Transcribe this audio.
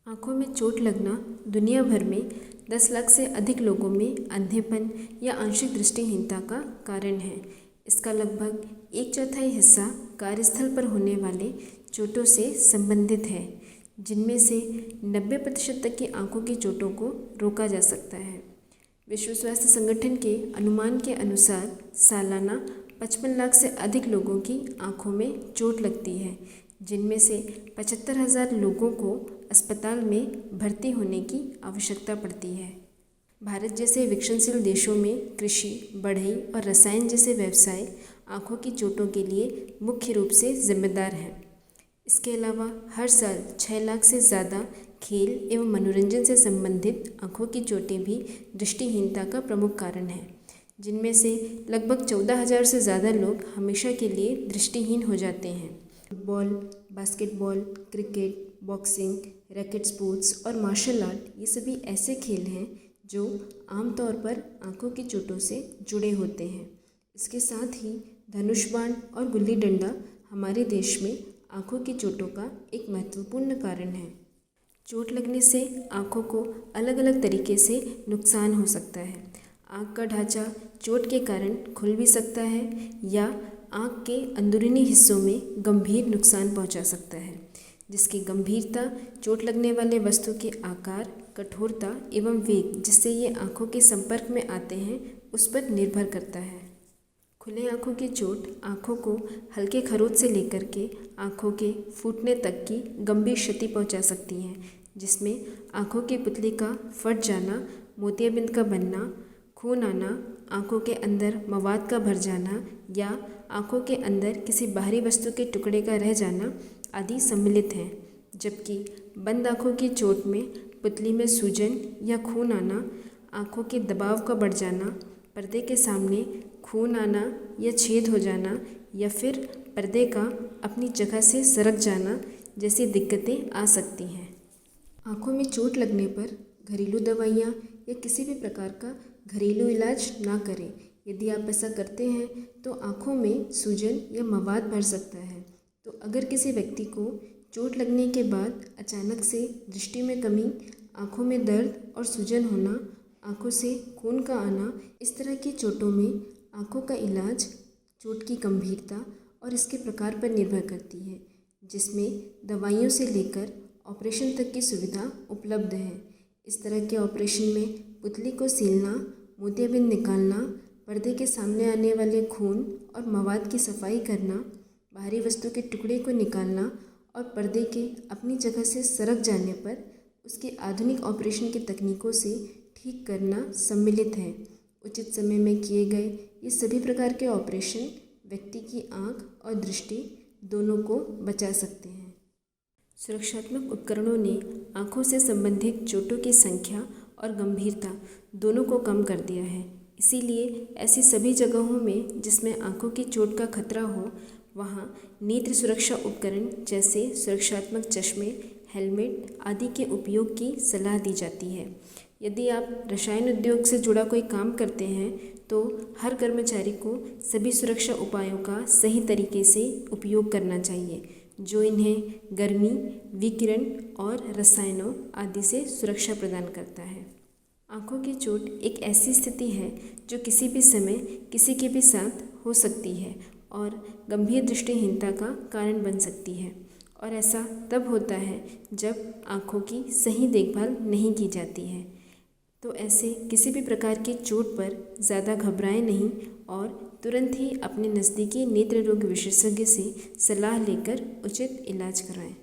आँखों में चोट लगना दुनिया भर में 10 लाख से अधिक लोगों में अंधेपन या आंशिक दृष्टिहीनता का कारण है। इसका लगभग 1/4 हिस्सा कार्यस्थल पर होने वाले चोटों से संबंधित है, जिनमें से 90% तक की आँखों की चोटों को रोका जा सकता है। विश्व स्वास्थ्य संगठन के अनुमान के अनुसार सालाना 55 लाख से अधिक लोगों की आँखों में चोट लगती है, जिनमें से 75,000 लोगों को अस्पताल में भर्ती होने की आवश्यकता पड़ती है। भारत जैसे विकसनशील देशों में कृषि, बढ़ई और रसायन जैसे व्यवसाय आँखों की चोटों के लिए मुख्य रूप से जिम्मेदार हैं। इसके अलावा हर साल 6 लाख से ज़्यादा खेल एवं मनोरंजन से संबंधित आँखों की चोटें भी दृष्टिहीनता का प्रमुख कारण हैं, जिनमें से लगभग 14,000 से ज़्यादा लोग हमेशा के लिए दृष्टिहीन हो जाते हैं। Football, basketball, cricket, boxing, racket sports और मार्शल आर्ट ये सभी ऐसे खेल हैं जो आमतौर पर आँखों की चोटों से जुड़े होते हैं। इसके साथ ही धनुष बाण और गुल्ली डंडा हमारे देश में आँखों की चोटों का एक महत्वपूर्ण कारण है। चोट लगने से आँखों को अलग अलग तरीके से नुकसान हो सकता है। आँख का ढांचा चोट के कारण खुल भी सकता है या आँख के अंदरूनी हिस्सों में गंभीर नुकसान पहुंचा सकता है, जिसकी गंभीरता चोट लगने वाले वस्तु के आकार, कठोरता एवं वेग जिससे ये आँखों के संपर्क में आते हैं उस पर निर्भर करता है। खुले आँखों की चोट आँखों को हल्के खरोंच से लेकर के आँखों के फूटने तक की गंभीर क्षति पहुंचा सकती है, जिसमें आँखों की पुतली का फट जाना, मोतियाबिंद का बनना, खून आना, आँखों के अंदर मवाद का भर जाना या आँखों के अंदर किसी बाहरी वस्तु के टुकड़े का रह जाना आदि सम्मिलित हैं। जबकि बंद आँखों की चोट में पुतली में सूजन या खून आना, आँखों के दबाव का बढ़ जाना, पर्दे के सामने खून आना या छेद हो जाना या फिर पर्दे का अपनी जगह से सरक जाना जैसी दिक्कतें आ सकती हैं। आँखों में चोट लगने पर घरेलू दवाइयाँ या किसी भी प्रकार का घरेलू इलाज ना करें। यदि आप ऐसा करते हैं तो आँखों में सूजन या मवाद भर सकता है। तो अगर किसी व्यक्ति को चोट लगने के बाद अचानक से दृष्टि में कमी, आँखों में दर्द और सूजन होना, आँखों से खून का आना, इस तरह की चोटों में आँखों का इलाज चोट की गंभीरता और इसके प्रकार पर निर्भर करती है, जिसमें दवाइयों से लेकर ऑपरेशन तक की सुविधा उपलब्ध है। इस तरह के ऑपरेशन में पुतली को सीलना, मोतियाबिंद निकालना, पर्दे के सामने आने वाले खून और मवाद की सफाई करना, बाहरी वस्तु के टुकड़े को निकालना और पर्दे के अपनी जगह से सरक जाने पर उसकी आधुनिक ऑपरेशन की तकनीकों से ठीक करना सम्मिलित है। उचित समय में किए गए ये सभी प्रकार के ऑपरेशन व्यक्ति की आँख और दृष्टि दोनों को बचा सकते हैं। सुरक्षात्मक उपकरणों ने आँखों से संबंधित चोटों की संख्या और गंभीरता दोनों को कम कर दिया है। इसीलिए ऐसी सभी जगहों में जिसमें आँखों की चोट का खतरा हो, वहाँ नेत्र सुरक्षा उपकरण जैसे सुरक्षात्मक चश्मे, हेलमेट आदि के उपयोग की सलाह दी जाती है। यदि आप रसायन उद्योग से जुड़ा कोई काम करते हैं तो हर कर्मचारी को सभी सुरक्षा उपायों का सही तरीके से उपयोग करना चाहिए, जो इन्हें गर्मी, विकिरण और रसायनों आदि से सुरक्षा प्रदान करता है। आँखों की चोट एक ऐसी स्थिति है जो किसी भी समय किसी के भी साथ हो सकती है और गंभीर दृष्टिहीनता का कारण बन सकती है, और ऐसा तब होता है जब आँखों की सही देखभाल नहीं की जाती है। तो ऐसे किसी भी प्रकार की चोट पर ज़्यादा घबराएं नहीं और तुरंत ही अपने नज़दीकी नेत्र रोग विशेषज्ञ से सलाह लेकर उचित इलाज कराएं।